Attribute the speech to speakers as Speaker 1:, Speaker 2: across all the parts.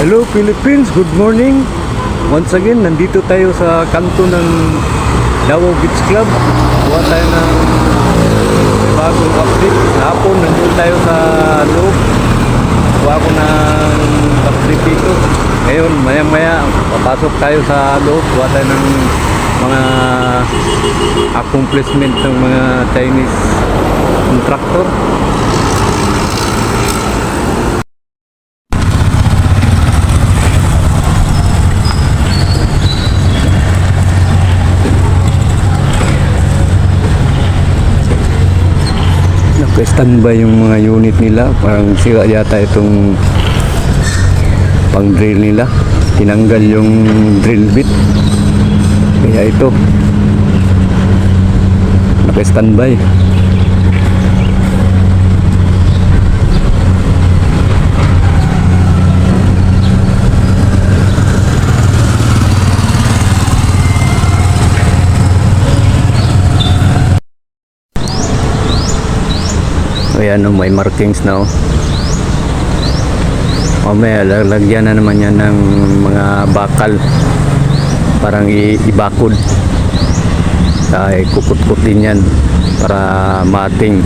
Speaker 1: Hello Philippines, good morning. Once again, nandito tayo sa kanto ng Davao Beach Club. Kuha tayo ng bagong update. Hapon, nandun tayo sa loob. Kuha ko ng update dito. Ngayon, maya-maya, papasok tayo sa loob. Kuha tayo ng mga accomplishment ng mga Chinese contractor. Naka-standby yung mga unit nila. Parang sira yata itong pang drill nila. Tinanggal yung drill bit. Kaya ito naka-standby. Ayan, may markings na. Mamaya lalagyan na naman yan ng mga bakal, parang ibakod, ay kukut-kutin yan para mating.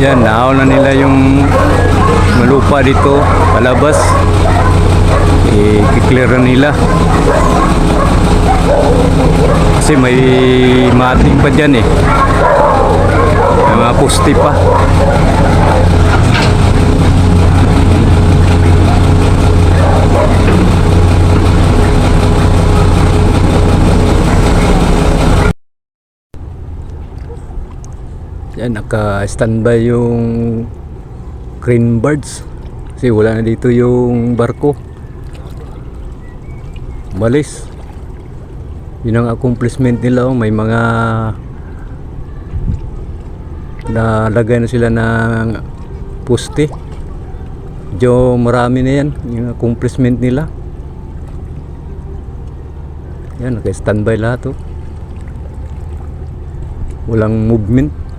Speaker 1: Yan, naaw na nila yung malupa dito palabas. I-clear na nila kasi may mating pa dyan may mga poste pa. Yan, naka-standby yung crane birds kasi wala na dito yung barko. Malis. Yun ang accomplishment nila. May mga nalagay na sila ng poste. Medyo marami na yan yung accomplishment nila. Yan, naka-standby lahat. Walang movement.